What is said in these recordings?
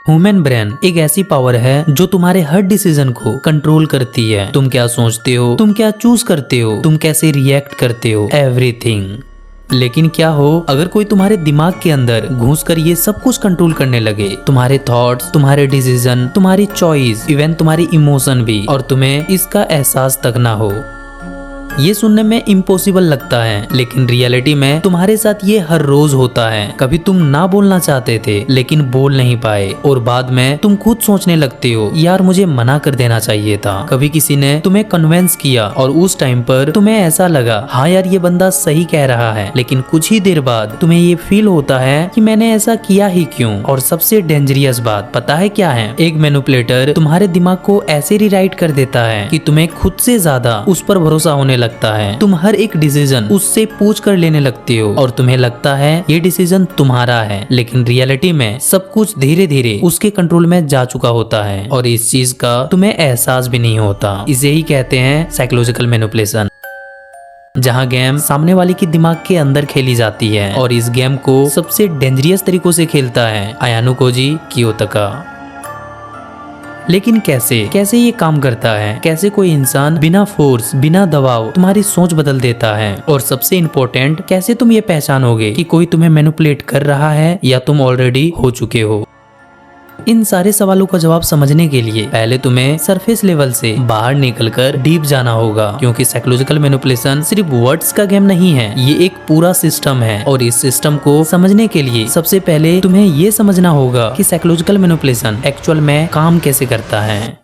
Human brain एक ऐसी power है जो तुम्हारे हर डिसीजन को कंट्रोल करती है। तुम क्या सोचते हो, तुम क्या चूज करते हो, तुम कैसे रिएक्ट करते हो, एवरीथिंग। लेकिन क्या हो अगर कोई तुम्हारे दिमाग के अंदर घुसकर ये सब कुछ कंट्रोल करने लगे, तुम्हारे थॉट्स, तुम्हारे डिसीजन, तुम्हारी चॉइस, इवन तुम्हारी इमोशन भी, और तुम्हें इसका एहसास तक ना हो। ये सुनने में इम्पॉसिबल लगता है, लेकिन रियलिटी में तुम्हारे साथ ये हर रोज होता है। कभी तुम ना बोलना चाहते थे लेकिन बोल नहीं पाए, और बाद में तुम खुद सोचने लगते हो यार मुझे मना कर देना चाहिए था। कभी किसी ने तुम्हें कन्विंस किया और उस टाइम पर तुम्हें ऐसा लगा हाँ यार ये बंदा सही कह रहा है, लेकिन कुछ ही देर बाद तुम्हें ये फील होता है कि मैंने ऐसा किया ही क्यों। और सबसे डेंजरियस बात पता है क्या है? एक मैनिपुलेटर तुम्हारे दिमाग को ऐसे रिराइट कर देता है कि तुम्हें खुद से ज्यादा उस पर भरोसा होने लगता है। तुम हर एक डिसीजन उससे पूछ कर लेने लगते हो और तुम्हें लगता है ये डिसीजन तुम्हारा है, लेकिन रियलिटी में सब कुछ धीरे धीरे उसके कंट्रोल में जा चुका होता है और इस चीज का तुम्हें एहसास भी नहीं होता। इसे ही कहते हैं साइकोलॉजिकल मैनिपुलेशन, जहाँ गेम सामने वाले के दिमाग के अंदर खेली जाती है। और इस गेम को सबसे डेंजरियस तरीकों से खेलता है आयानो कोजी कियोतोका। लेकिन कैसे ये काम करता है? कैसे कोई इंसान बिना फोर्स, बिना दबाव तुम्हारी सोच बदल देता है? और सबसे इम्पोर्टेंट, कैसे तुम ये पहचानोगे कि कोई तुम्हें मैनिपुलेट कर रहा है या तुम ऑलरेडी हो चुके हो? इन सारे सवालों का जवाब समझने के लिए पहले तुम्हें सरफेस लेवल से बाहर निकलकर डीप जाना होगा, क्योंकि साइकोलॉजिकल मैनिपुलेशन सिर्फ वर्ड्स का गेम नहीं है, ये एक पूरा सिस्टम है। और इस सिस्टम को समझने के लिए सबसे पहले तुम्हें ये समझना होगा कि साइकोलॉजिकल मैनिपुलेशन एक्चुअल में काम कैसे करता है।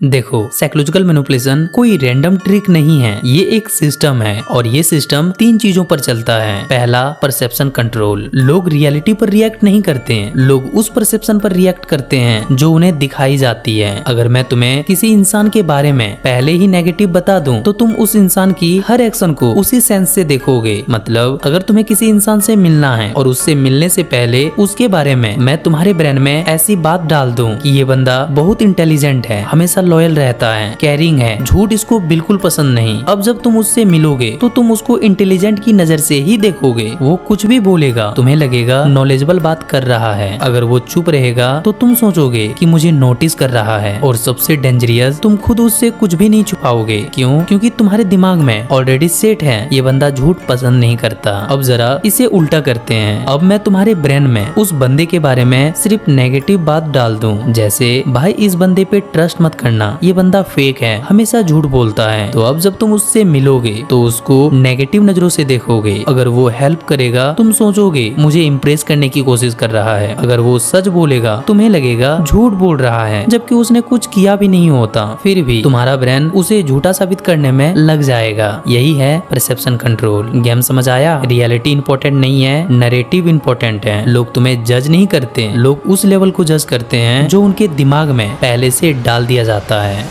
देखो, साइकोलॉजिकल मैनिपुलेशन कोई रैंडम ट्रिक नहीं है, ये एक सिस्टम है और ये सिस्टम 3 चीजों पर चलता है। पहला, परसेप्शन कंट्रोल। लोग रियलिटी पर रिएक्ट नहीं करते हैं, लोग उस परसेप्शन पर रिएक्ट करते हैं जो उन्हें दिखाई जाती है। अगर मैं तुम्हें किसी इंसान के बारे में पहले ही नेगेटिव बता दूं, तो तुम उस इंसान की हर एक्शन को उसी सेंस से देखोगे। मतलब अगर तुम्हें किसी इंसान से मिलना है और उससे मिलने से पहले उसके बारे में मैं तुम्हारे ब्रेन में ऐसी बात डाल दूं कि ये बंदा बहुत इंटेलिजेंट है, हमेशा लॉयल रहता है, केयरिंग है, झूठ इसको बिल्कुल पसंद नहीं। अब जब तुम उससे मिलोगे तो तुम उसको इंटेलिजेंट की नजर से ही देखोगे। वो कुछ भी बोलेगा तुम्हें लगेगा नॉलेजेबल बात कर रहा है। अगर वो चुप रहेगा तो तुम सोचोगे कि मुझे नोटिस कर रहा है। और सबसे डेंजरियस, तुम खुद उससे कुछ भी नहीं छुपाओगे। क्यों? क्योंकि तुम्हारे दिमाग में ऑलरेडी सेट है ये बंदा झूठ पसंद नहीं करता। अब जरा इसे उल्टा करते हैं। अब मैं तुम्हारे ब्रेन में उस बंदे के बारे में सिर्फ नेगेटिव बात डाल दूं, जैसे भाई इस बंदे पे ट्रस्ट मत करना, ये बंदा फेक है, हमेशा झूठ बोलता है। तो अब जब तुम उससे मिलोगे तो उसको नेगेटिव नजरों से देखोगे। अगर वो हेल्प करेगा तुम सोचोगे मुझे इम्प्रेस करने की कोशिश कर रहा है। अगर वो सच बोलेगा तुम्हें लगेगा झूठ बोल रहा है, जबकि उसने कुछ किया भी नहीं होता। फिर भी तुम्हारा ब्रेन उसे झूठा साबित करने में लग जाएगा। यही है परसेप्शन कंट्रोल। गेम समझ आया? रियलिटी इंपॉर्टेंट नहीं है, नैरेटिव इंपॉर्टेंट है। लोग तुम्हें जज नहीं करते, लोग उस लेवल को जज करते हैं जो उनके दिमाग में पहले से डाल दिया जाता है।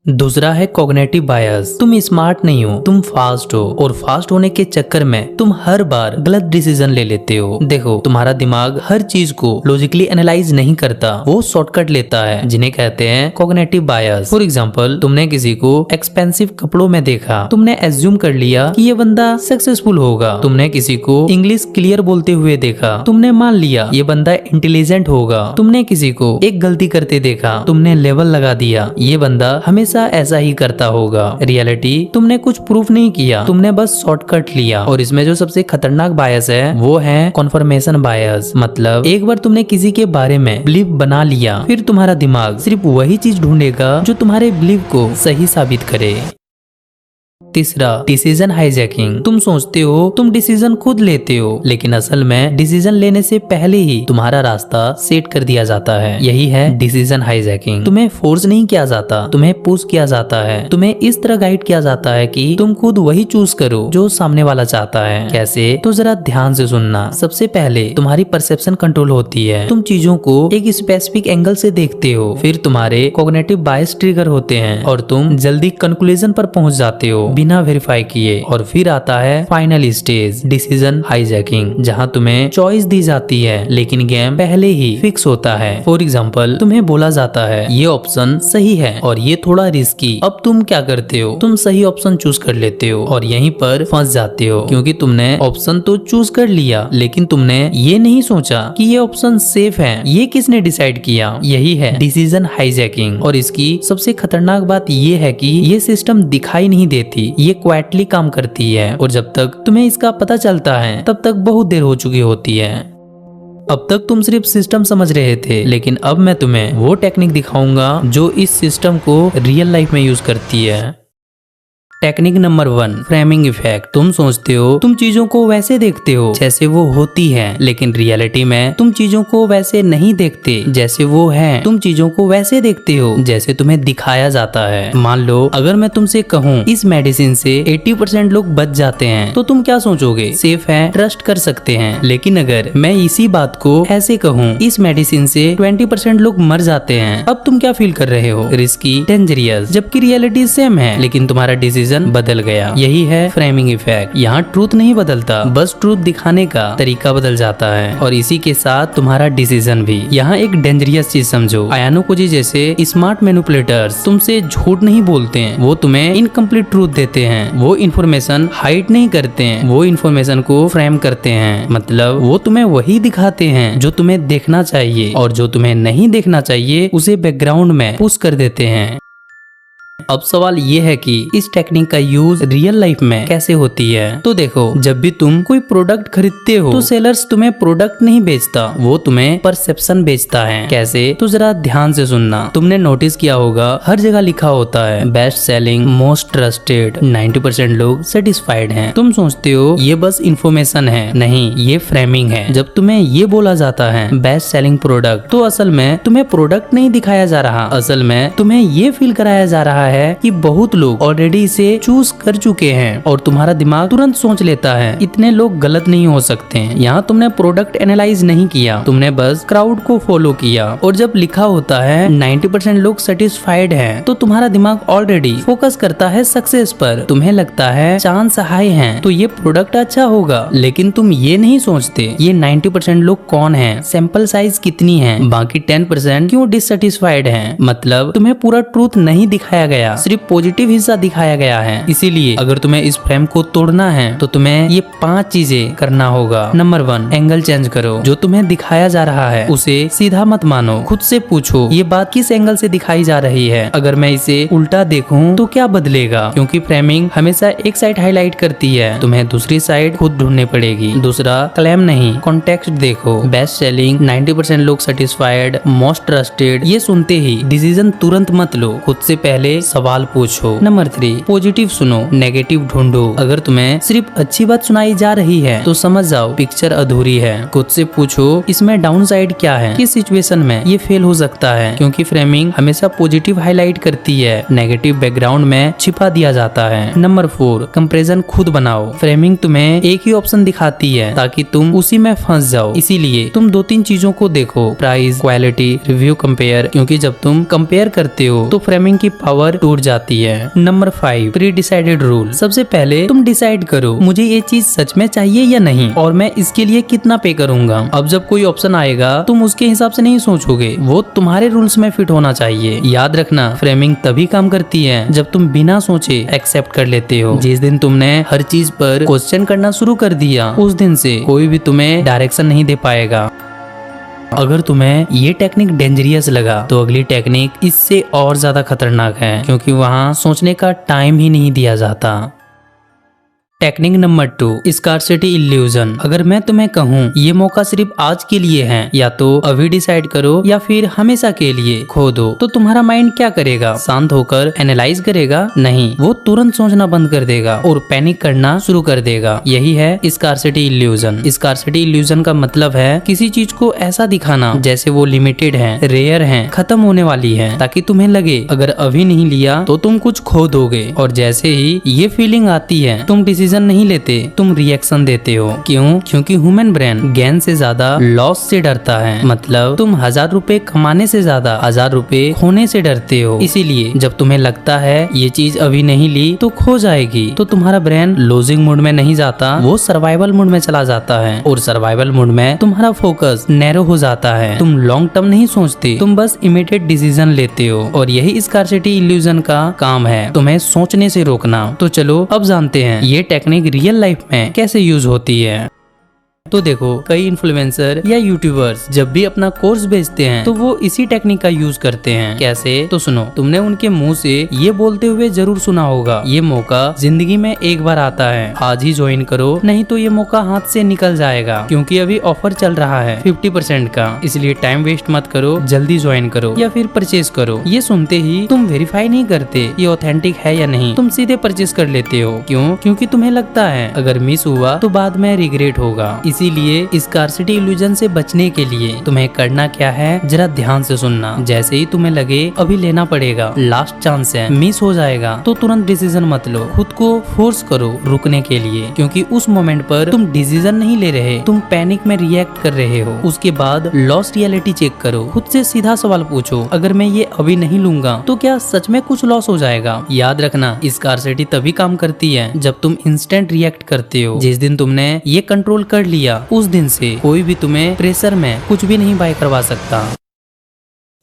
दूसरा है कॉग्निटिव बायस। तुम स्मार्ट नहीं हो, तुम फास्ट हो, और फास्ट होने के चक्कर में तुम हर बार गलत डिसीजन ले लेते हो। देखो, तुम्हारा दिमाग हर चीज को लॉजिकली एनालाइज नहीं करता, वो शॉर्टकट लेता है, जिन्हें कहते हैं कॉग्निटिव बायस। फॉर एग्जांपल, तुमने किसी को एक्सपेंसिव कपड़ों में देखा, तुमने एज्यूम कर लिया कि ये बंदा सक्सेसफुल होगा। तुमने किसी को इंग्लिश क्लियर बोलते हुए देखा, तुमने मान लिया ये बंदा इंटेलिजेंट होगा। तुमने किसी को एक गलती करते देखा, तुमने लेवल लगा दिया ये बंदा हमेशा ऐसा ही करता होगा। रियलिटी, तुमने कुछ प्रूफ नहीं किया, तुमने बस शॉर्टकट लिया। और इसमें जो सबसे खतरनाक बायस है वो है कन्फर्मेशन बायस। मतलब एक बार तुमने किसी के बारे में बिलीव बना लिया, फिर तुम्हारा दिमाग सिर्फ वही चीज ढूंढेगा जो तुम्हारे बिलीव को सही साबित करे। तीसरा, डिसीजन हाईजैकिंग। तुम सोचते हो तुम डिसीजन खुद लेते हो, लेकिन असल में डिसीजन लेने से पहले ही तुम्हारा रास्ता सेट कर दिया जाता है। यही है डिसीजन हाईजैकिंग। तुम्हें फोर्स नहीं किया जाता, तुम्हें पुश किया जाता है। तुम्हें इस तरह गाइड किया जाता है कि तुम खुद वही चूज करो जो सामने वाला चाहता है। कैसे? तो जरा ध्यान से सुनना। सबसे पहले तुम्हारी परसेप्शन कंट्रोल होती है। तुम चीजों को एक स्पेसिफिक एंगल से देखते हो, फिर तुम्हारे कॉग्निटिव बायस ट्रिगर होते हैं और तुम जल्दी कंक्लूजन पर पहुंच जाते हो बिना वेरीफाई किए। और फिर आता है फाइनल स्टेज, डिसीजन हाईजैकिंग, जहां तुम्हें चॉइस दी जाती है लेकिन गेम पहले ही फिक्स होता है। फॉर एग्जाम्पल, तुम्हें बोला जाता है ये ऑप्शन सही है और ये थोड़ा रिस्की। अब तुम क्या करते हो? तुम सही ऑप्शन चूज कर लेते हो और यहीं पर फंस जाते हो, क्योंकि तुमने ऑप्शन तो चूज कर लिया लेकिन तुमने ये नहीं सोचा कि ये ऑप्शन सेफ है। ये किसने डिसाइड किया? यही है डिसीजन हाईजैकिंग। और इसकी सबसे खतरनाक बात ये है कि ये सिस्टम दिखाई नहीं देती, ये क्वाइटली काम करती है और जब तक तुम्हें इसका पता चलता है तब तक बहुत देर हो चुकी होती है। अब तक तुम सिर्फ सिस्टम समझ रहे थे, लेकिन अब मैं तुम्हें वो टेक्निक दिखाऊंगा जो इस सिस्टम को रियल लाइफ में यूज करती है। Technique number 1, framing effect. तुम सोचते हो तुम चीजों को वैसे देखते हो जैसे वो होती है, लेकिन रियलिटी में तुम चीजों को वैसे नहीं देखते जैसे वो है। तुम चीजों को वैसे देखते हो जैसे तुम्हें दिखाया जाता है। मान लो अगर मैं तुमसे कहूँ इस मेडिसिन से 80% लोग बच जाते हैं, तो तुम क्या सोचोगे? सेफ है, ट्रस्ट कर सकते हैं। लेकिन अगर मैं इसी बात को ऐसे कहूँ इस मेडिसिन से 20% लोग मर जाते हैं, अब तुम क्या फील कर रहे हो? Risky, dangerous. जबकि रियलिटी सेम है लेकिन तुम्हारा डिसीजन बदल गया। यही है फ्रेमिंग इफेक्ट। यहाँ ट्रूथ नहीं बदलता, बस ट्रूथ दिखाने का तरीका बदल जाता है और इसी के साथ तुम्हारा डिसीजन भी। यहाँ एक डेंजरियस चीज समझो, आयानुकोजी जैसे स्मार्ट मैनिपुलेटर्स तुमसे झूठ नहीं बोलते हैं, वो तुम्हें इनकम्प्लीट ट्रूथ देते हैं। वो इन्फॉर्मेशन हाइड नहीं करते हैं, वो इन्फॉर्मेशन को फ्रेम करते हैं। मतलब वो तुम्हें वही दिखाते हैं जो तुम्हें देखना चाहिए और जो तुम्हें नहीं देखना चाहिए उसे बैकग्राउंड में पुश कर देते हैं। अब सवाल ये है कि इस टेक्निक का यूज रियल लाइफ में कैसे होती है। तो देखो, जब भी तुम कोई प्रोडक्ट खरीदते हो तो सेलर्स तुम्हें प्रोडक्ट नहीं बेचता, वो तुम्हें परसेप्शन बेचता है। कैसे? तो जरा ध्यान से सुनना। तुमने नोटिस किया होगा हर जगह लिखा होता है बेस्ट सेलिंग, मोस्ट ट्रस्टेड, 90% लोग सेटिस्फाइड हैं। तुम सोचते हो ये बस इंफॉर्मेशन है, नहीं, ये फ्रेमिंग है। जब तुम्हें ये बोला जाता है बेस्ट सेलिंग प्रोडक्ट, तो असल में तुम्हें प्रोडक्ट नहीं दिखाया जा रहा, असल में तुम्हें ये फील कराया जा रहा है कि बहुत लोग ऑलरेडी इसे चूज कर चुके हैं और तुम्हारा दिमाग तुरंत सोच लेता है इतने लोग गलत नहीं हो सकते। यहाँ तुमने प्रोडक्ट एनालाइज नहीं किया, तुमने बस क्राउड को फॉलो किया। और जब लिखा होता है 90% लोग सेटिस्फाइड हैं, तो तुम्हारा दिमाग ऑलरेडी फोकस करता है सक्सेस पर। तुम्हें लगता है चांस हाई है तो ये प्रोडक्ट अच्छा होगा, लेकिन तुम ये नहीं सोचते ये 90% लोग कौन है, सैंपल साइज कितनी है, बाकी 10% क्यों डिससेटिस्फाइड है। मतलब तुम्हें पूरा ट्रूथ नहीं दिखाया गया, सिर्फ पॉजिटिव हिस्सा दिखाया गया है। इसीलिए अगर तुम्हें इस फ्रेम को तोड़ना है तो तुम्हें ये 5 चीजें करना होगा। नंबर 1, एंगल चेंज करो। जो तुम्हें दिखाया जा रहा है उसे सीधा मत मानो, खुद से पूछो ये बात किस एंगल से दिखाई जा रही है। अगर मैं इसे उल्टा देखूं तो क्या बदलेगा, क्योंकि फ्रेमिंग हमेशा एक साइड हाईलाइट करती है, तुम्हें दूसरी साइड खुद ढूंढनी पड़ेगी। दूसरा, क्लेम नहीं, कॉन्टेक्स्ट देखो। बेस्ट सेलिंग, 90% लोग सेटिस्फाइड, मोस्ट ट्रस्टेड, ये सुनते ही डिसीजन तुरंत मत लो, खुद से पहले सवाल पूछो। नंबर 3, पॉजिटिव सुनो, नेगेटिव ढूंढो। अगर तुम्हें सिर्फ अच्छी बात सुनाई जा रही है तो समझ जाओ पिक्चर अधूरी है। खुद से पूछो इसमें डाउन साइड क्या है, किस सिचुएशन में ये फेल हो सकता है, क्योंकि फ्रेमिंग हमेशा पॉजिटिव हाईलाइट करती है, नेगेटिव बैकग्राउंड में छिपा दिया जाता है। नंबर 4, कंपैरिजन खुद बनाओ। फ्रेमिंग तुम्हें एक ही ऑप्शन दिखाती है ताकि तुम उसी में फंस जाओ, इसीलिए तुम 2-3 चीजों को देखो, प्राइस, क्वालिटी, रिव्यू, कंपेयर, क्योंकि जब तुम कंपेयर करते हो तो फ्रेमिंग की पावर टूट जाती है। Number 5, pre decided rule. सबसे पहले तुम डिसाइड करो मुझे ये चीज सच में चाहिए या नहीं और मैं इसके लिए कितना पे करूंगा। अब जब कोई ऑप्शन आएगा तुम उसके हिसाब से नहीं सोचोगे, वो तुम्हारे रूल्स में फिट होना चाहिए। याद रखना, फ्रेमिंग तभी काम करती है जब तुम बिना सोचे एक्सेप्ट कर लेते हो। जिस दिन तुमने हर चीज पर क्वेश्चन करना शुरू कर दिया, उस दिन से कोई भी तुम्हें डायरेक्शन नहीं दे पाएगा। अगर तुम्हें ये टेक्निक डेंजरियस लगा तो अगली टेक्निक इससे और ज्यादा खतरनाक है, क्योंकि वहाँ सोचने का टाइम ही नहीं दिया जाता। Technique number 2, scarcity illusion. अगर मैं तुम्हें कहूँ ये मौका सिर्फ आज के लिए है, या तो अभी डिसाइड करो या फिर हमेशा के लिए खो दो, तो तुम्हारा माइंड क्या करेगा? शांत होकर एनालाइज करेगा? नहीं, वो तुरंत सोचना बंद कर देगा और पैनिक करना शुरू कर देगा। यही है स्कार्सिटी इल्यूजन। स्कार्सिटी इल्यूजन का मतलब है किसी चीज को ऐसा दिखाना जैसे वो लिमिटेड है, रेयर है, खत्म होने वाली है, ताकि तुम्हें लगे अगर अभी नहीं लिया तो तुम कुछ खो दोगे। और जैसे ही ये फीलिंग आती है तुम डिसीजन डिसीजन नहीं लेते, तुम रिएक्शन देते हो। क्यों? क्योंकि ह्यूमन ब्रेन गेन से ज्यादा लॉस से डरता है। मतलब तुम 1000 रुपए कमाने से ज्यादा 1000 रुपए खोने से डरते हो। इसीलिए जब तुम्हें लगता है ये चीज अभी नहीं ली तो खो जाएगी, तो तुम्हारा ब्रेन लूजिंग मोड में नहीं जाता, वो सर्वाइवल मोड में चला जाता है। और सर्वाइवल मोड में तुम्हारा फोकस नैरो हो जाता है। तुम लॉन्ग टर्म नहीं सोचते, तुम बस इमीडिएट डिसीजन लेते हो। और यही स्कार्सिटी इल्यूजन का काम है, तुम्हें सोचने से रोकना। तो चलो अब जानते हैं ये टेक्निक रियल लाइफ में कैसे यूज होती है। तो देखो, कई इन्फ्लुएंसर या यूट्यूबर्स जब भी अपना कोर्स बेचते हैं तो वो इसी टेक्निक का यूज करते हैं। कैसे? तो सुनो, तुमने उनके मुंह से ये बोलते हुए जरूर सुना होगा, ये मौका जिंदगी में एक बार आता है, आज ही ज्वाइन करो, नहीं तो ये मौका हाथ से निकल जाएगा, क्योंकि अभी ऑफर चल रहा है 50% का, इसलिए टाइम वेस्ट मत करो, जल्दी ज्वाइन करो या फिर परचेज करो। ये सुनते ही तुम वेरीफाई नहीं करते ये ऑथेंटिक है या नहीं, तुम सीधे परचेज कर लेते हो। क्यों? क्योंकि तुम्हें लगता है अगर मिस हुआ तो बाद में रिग्रेट होगा। इसीलिए स्कार्सिटी इल्यूजन से बचने के लिए तुम्हें करना क्या है, जरा ध्यान से सुनना। जैसे ही तुम्हें लगे अभी लेना पड़ेगा, लास्ट चांस है, मिस हो जाएगा, तो तुरंत डिसीजन मत लो, खुद को फोर्स करो रुकने के लिए, क्योंकि उस मोमेंट पर तुम डिसीजन नहीं ले रहे, तुम पैनिक में रिएक्ट कर रहे हो। उसके बाद लॉस रियलिटी चेक करो, खुद से सीधा सवाल पूछो, अगर मैं ये अभी नहीं लूंगा तो क्या सच में कुछ लॉस हो जाएगा? याद रखना, स्कार्सिटी तभी काम करती है जब तुम इंस्टेंट रिएक्ट करते हो। जिस दिन तुमने ये कंट्रोल कर लिया, उस दिन से कोई भी तुम्हें प्रेशर में कुछ भी नहीं बाय करवा सकता।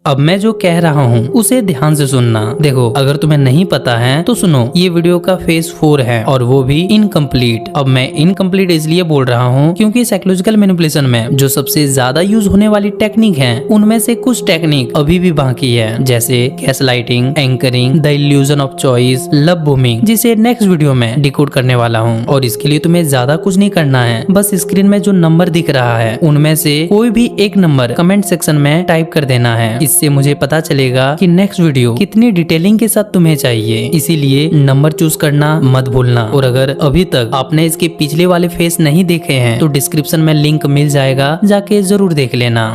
अब मैं जो कह रहा हूँ उसे ध्यान से सुनना। देखो, अगर तुम्हें नहीं पता है तो सुनो, ये वीडियो का फेज 4 है और वो भी इनकम्प्लीट। अब मैं इनकम्प्लीट इसलिए बोल रहा हूँ क्योंकि साइकोलॉजिकल मैनिपुलेशन में जो सबसे ज्यादा यूज होने वाली टेक्निक है, उनमें से कुछ टेक्निक अभी भी बाकी है, जैसे gaslighting, anchoring, the illusion of choice, love booming, जिसे नेक्स्ट वीडियो में डिकोड करने वाला हूँ। और इसके लिए तुम्हें ज्यादा कुछ नहीं करना है, बस स्क्रीन में जो नंबर दिख रहा है उनमें से कोई भी एक नंबर कमेंट सेक्शन में टाइप कर देना है। इससे मुझे पता चलेगा कि नेक्स्ट वीडियो कितनी डिटेलिंग के साथ तुम्हें चाहिए। इसीलिए नंबर चूज करना मत भूलना। और अगर अभी तक आपने इसके पिछले वाले फेस नहीं देखे हैं तो डिस्क्रिप्शन में लिंक मिल जाएगा, जाके जरूर देख लेना।